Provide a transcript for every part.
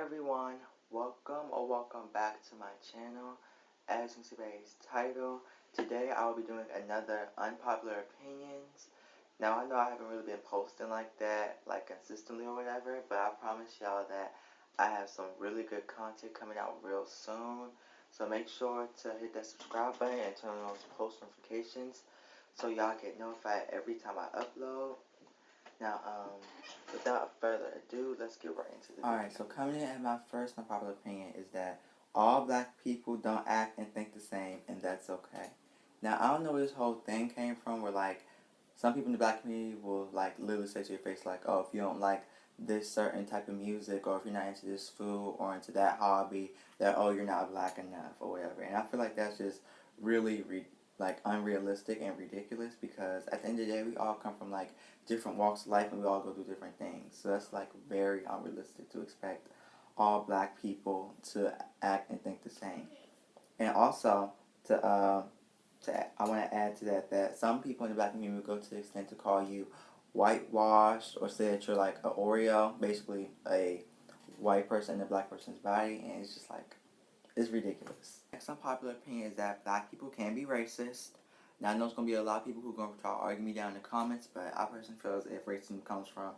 everyone, welcome back to my channel. As you can see by today's title, today I will be doing another unpopular opinions. Now I know I haven't really been posting like that, like consistently or whatever, but I promise y'all that I have some really good content coming out real soon. So make sure to hit that subscribe button and turn on those post notifications so y'all get notified every time I upload. Now, without further ado, let's get right into the video. Alright, so coming in at my first unpopular opinion is that all black people don't act and think the same, and that's okay. Now, I don't know where this whole thing came from, where, like, some people in the black community will, like, literally say to your face, like, oh, if you don't like this certain type of music, or if you're not into this food, or into that hobby, that, oh, you're not black enough, or whatever. And I feel like that's just really, unrealistic and ridiculous, because at the end of the day, we all come from, like, different walks of life and we all go through different things. So that's like very unrealistic to expect all black people to act and think the same. And also I want to add to that some people in the black community will go to the extent to call you whitewashed or say that you're like an Oreo, basically a white person in a black person's body, and it's just like, it's ridiculous. Next unpopular opinion is that black people can be racist. Now, I know there's going to be a lot of people who are going to try to argue me down in the comments, but I personally feel as if racism comes from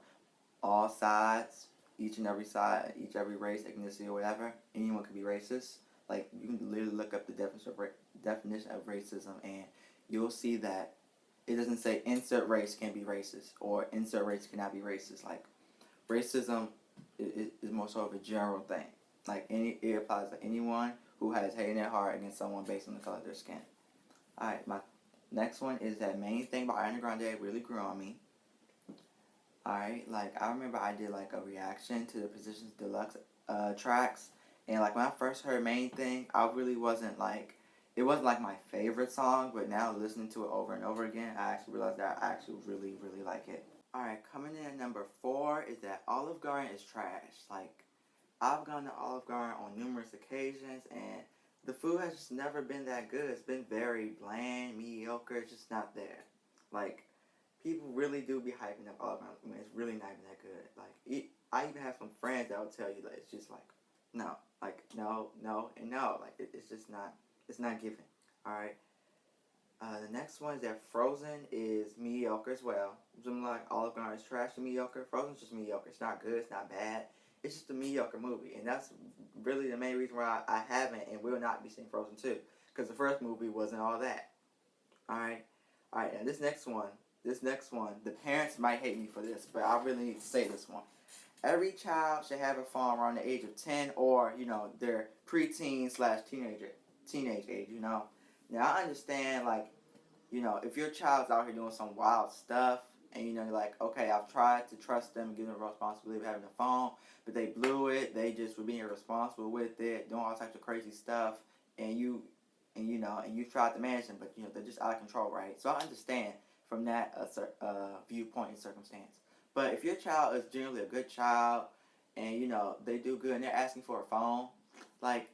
all sides, each and every side, every race, ethnicity, or whatever. Anyone can be racist. Like, you can literally look up the definition of racism, and you'll see that it doesn't say insert race can be racist, or insert race cannot be racist. Like, racism is more so of a general thing. Like, it applies to anyone who has hate in their heart against someone based on the color of their skin. Alright, my next one is that Main Thing by Ariana Grande really grew on me. Alright, like, I remember I did, like, a reaction to the Positions Deluxe tracks. And, like, when I first heard Main Thing, I really wasn't, like, it wasn't, like, my favorite song. But now, listening to it over and over again, I actually realized that I actually really, really like it. Alright, coming in at number 4 is that Olive Garden is trash. Like, I've gone to Olive Garden on numerous occasions, and the food has just never been that good. It's been very bland, mediocre. It's just not there. Like, people really do be hyping up Olive Garden. I mean, it's really not even that good. Like, I even have some friends that will tell you that it's just like, no. Like, no, and no. Like, it's just not, it's not given. Alright? The next one is that Frozen is mediocre as well. Something like Olive Garden is trash and mediocre. Frozen's just mediocre. It's not good. It's not bad. It's just a mediocre movie, and that's really the main reason why I haven't and will not be seeing Frozen 2, because the first movie wasn't all that. Alright, and this next one, the parents might hate me for this, but I really need to say this one. Every child should have a phone around the age of 10, or, their preteen / teenage age, Now, I understand, like, if your child's out here doing some wild stuff, and, you're like, okay, I've tried to trust them, give them the responsibility of having a phone, but they blew it, they just were being irresponsible with it, doing all types of crazy stuff, and you tried to manage them, but, they're just out of control, right? So I understand from that viewpoint and circumstance. But if your child is generally a good child, and, they do good, and they're asking for a phone, I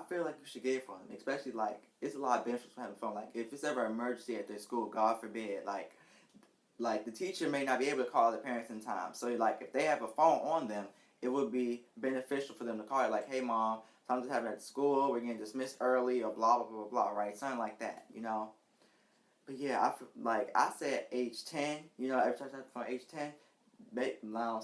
feel like you should get it for them, especially, like, it's a lot of benefits from having a phone. Like, if it's ever an emergency at their school, God forbid, like the teacher may not be able to call the parents in time. So, like, if they have a phone on them, it would be beneficial for them to call it, like, hey, Mom, something's happening at school, we're getting dismissed early, or blah, blah, blah, blah, right? Something like that, But, yeah, I said age 10, every time I have a phone, age 10. Now,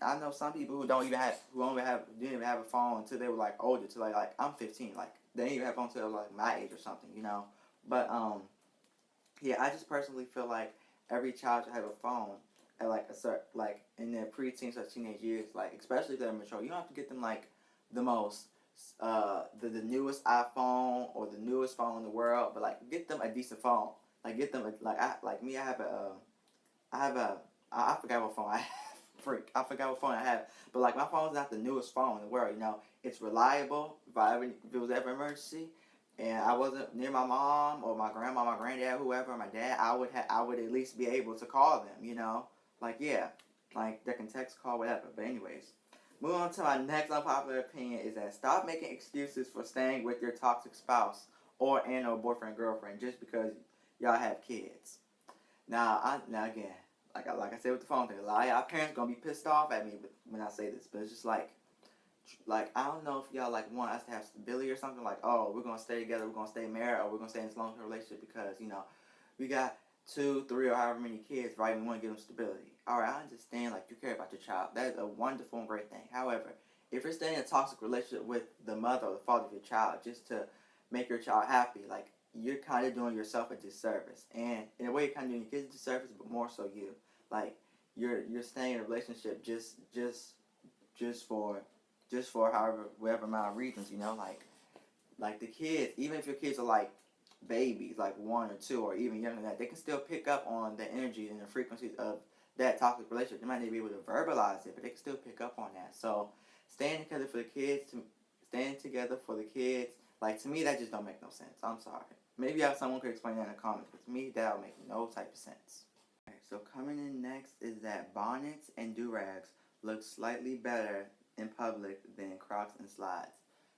I know some people who didn't even have a phone until they were, like, older, till like I'm 15, like, they didn't even have a phone until they were, like, my age or something, But, yeah, I just personally feel like every child should have a phone at, like, in their preteen / teenage years, like, especially if they're mature. You don't have to get them, like, the most, the newest iPhone or the newest phone in the world, but, like, get them a decent phone. Like, get them, I forgot what phone I have. I forgot what phone I have. But, like, my phone's not the newest phone in the world, It's reliable if it was ever an emergency, and I wasn't near my mom or my grandma, my granddad, whoever, my dad, I would at least be able to call them, Like, yeah. Like, they can text, call, whatever. But anyways, moving on to my next unpopular opinion is that stop making excuses for staying with your toxic spouse or boyfriend, girlfriend just because y'all have kids. Now again, like I said with the phone thing, a lot of y'all parents gonna be pissed off at me when I say this, but it's just like, like, I don't know if y'all like want us to have stability or something, like, oh, we're gonna stay together, we're gonna stay married, or we're gonna stay in this long term relationship because, you know, we got 2, 3, or however many kids, right? We want to give them stability. All right, I understand, like, you care about your child. That is a wonderful and great thing. However, if you're staying in a toxic relationship with the mother or the father of your child just to make your child happy, like, you're kind of doing yourself a disservice. And in a way, you're kind of doing your kids a disservice, but more so you. Like, you're staying in a relationship just for however whatever amount of reasons, you know, like the kids, even if your kids are like babies, like 1 or 2 or even younger than that, they can still pick up on the energy and the frequencies of that toxic relationship. They might not be able to verbalize it, but they can still pick up on that. So staying together for the kids, like, to me that just don't make no sense. I'm sorry. Maybe someone could explain that in the comments, but to me that don't make no type of sense. Alright, so coming in next is that bonnets and do-rags look slightly better in public than Crocs and slides.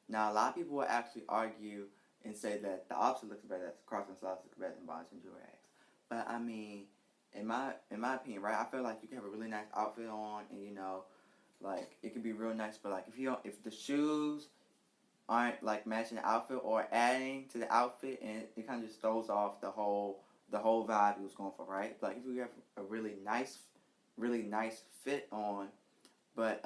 Now, a lot of people will actually argue and say that the opposite looks better, that Crocs and slides look better than bonnets and do-rags. But I mean, in my opinion, right, I feel like you can have a really nice outfit on, and you know, like, it could be real nice, but like if the shoes aren't like matching the outfit or adding to the outfit, and it kind of just throws off the whole vibe he was going for, right? Like, if you have a really nice fit on, but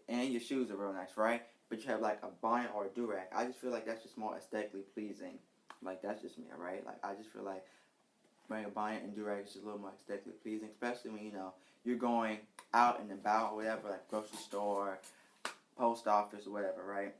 and your shoes are real nice, right? But you have like a bonnet or a do-rag, I just feel like that's just more aesthetically pleasing. Like, that's just me, right? Like, I just feel like wearing a bonnet and do-rag is just a little more aesthetically pleasing, especially when, you know, you're going out and about or whatever, like grocery store, post office, or whatever, right?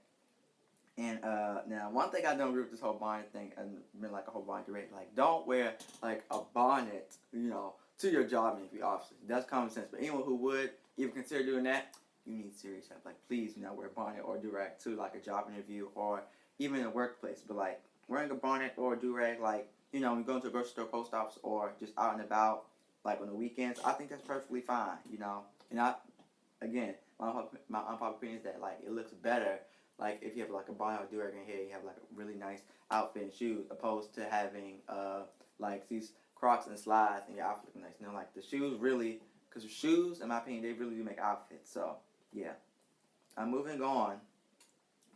And now, one thing I don't agree with this whole bonnet thing, and been like a whole bonnet do-rag, like, don't wear like a bonnet, you know, to your job interview. Obviously, that's common sense. But anyone who would even consider doing that, you need serious help. Like, please, you know, wear a bonnet or a do-rag to like a job interview or even in a workplace. But like, wearing a bonnet or a do-rag, like, you know, when you go into a grocery store, post office, or just out and about, like on the weekends, I think that's perfectly fine. You know, and again, my unpopular opinion is that, like, it looks better, like, if you have like a bonnet or do-rag in here, you have like a really nice outfit and shoes, opposed to having like these Crocs and slides and your outfit looking nice. You know, like, the shoes really, because the shoes, in my opinion, they really do make outfits. So yeah, I'm moving on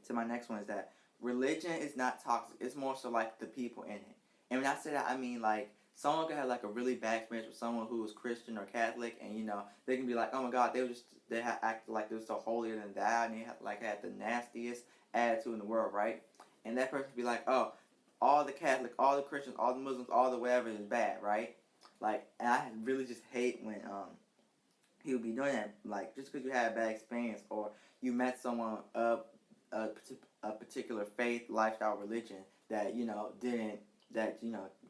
to my next one, is that religion is not toxic. It's more so like the people in it. And when I say that, I mean, like, someone could have like a really bad experience with someone who was Christian or Catholic, and you know, they can be like, oh my God, they had acted like they were so holier than thou, and they had the nastiest attitude in the world, right? And that person could be like, oh, all the Catholic, all the Christians, all the Muslims, all the whatever is bad, right? Like, and I really just hate when he would be doing that, like, just because you had a bad experience or you met someone of a particular faith, lifestyle, religion that, you know,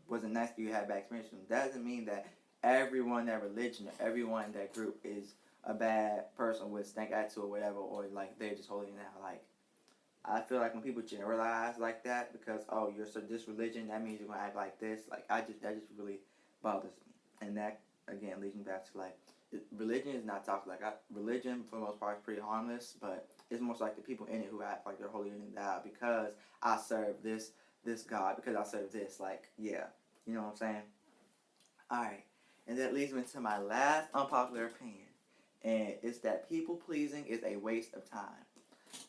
wasn't nice to you, had a bad experience with them, doesn't mean that everyone in that religion or everyone in that group is a bad person with stank attitude or whatever, or like they're just holding it out. Like, I feel like when people generalize like that because, oh, you're so this religion, that means you're gonna act like this. Like, that just really bothers me, and that again leads me back to, like, religion is not toxic. Like, religion for the most part is pretty harmless, but it's more like the people in it who act like they're holier than thou because I serve this God, because I serve this. Like, yeah, you know what I'm saying? All right, and that leads me to my last unpopular opinion, and it's that people pleasing is a waste of time.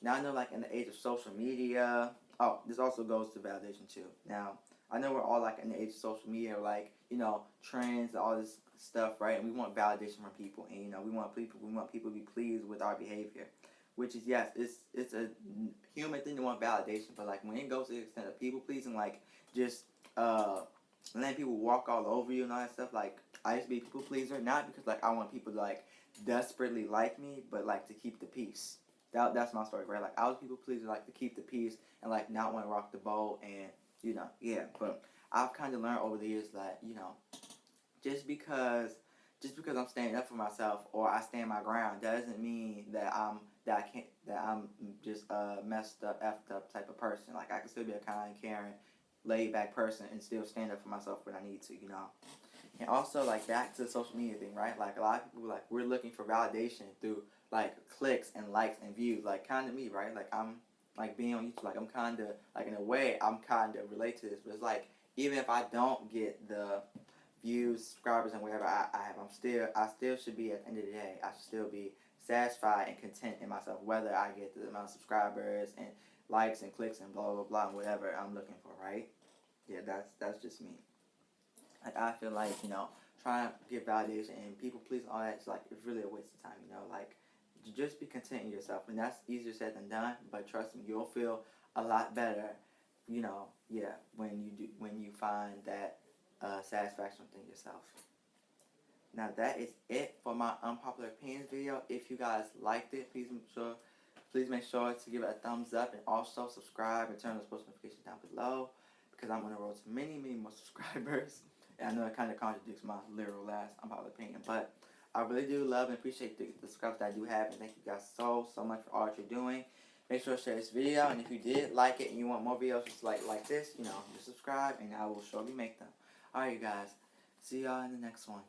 Now, I know, like, in the age of social media, oh, this also goes to validation too. Now, I know we're all, like, in the age of social media, like, you know, trends, all this stuff, right? And we want validation from people, and you know, we want people to be pleased with our behavior, which is, yes, it's a human thing to want validation, but like, when it goes to the extent of people pleasing, like, just letting people walk all over you and all that stuff, like, I used to be a people pleaser, not because, like, I want people to, like, desperately like me, but like to keep the peace. That's my story, right? Like, I was a people pleaser, like, to keep the peace and like not want to rock the boat, and you know, yeah. But I've kind of learned over the years that, you know, just because I'm standing up for myself or I stand my ground doesn't mean that I'm just a messed up, effed up type of person. Like, I can still be a kind, caring, laid back person and still stand up for myself when I need to, you know. And also, like, back to the social media thing, right? Like, a lot of people, like, we're looking for validation through, like, clicks and likes and views. Like, kind of me, right? Like, I'm, like, being on YouTube, like, I'm kind of, like, in a way, I'm kind of relate to this. But it's like, even if I don't get the views, subscribers, and whatever I have, I still should be, at the end of the day, I should still be satisfied and content in myself, whether I get the amount of subscribers and likes and clicks and blah blah blah and whatever I'm looking for, right? Yeah, that's just me. Like, I feel like, trying to get validation and people please all that, it's really a waste of time, like, just be content in yourself. And that's easier said than done, but trust me, you'll feel a lot better, yeah, when you find that satisfaction within yourself. Now that is it for my unpopular opinions video. If you guys liked it, please make sure to give it a thumbs up and also subscribe and turn those post notifications down below, because I'm on the road to many more subscribers. And I know it kind of contradicts my literal last unpopular opinion, but I really do love and appreciate the subscribers that I do have, and thank you guys so much for all that you're doing. Make sure to share this video, and if you did like it and you want more videos just like this, just subscribe and I will surely make them. Alright, you guys. See y'all in the next one.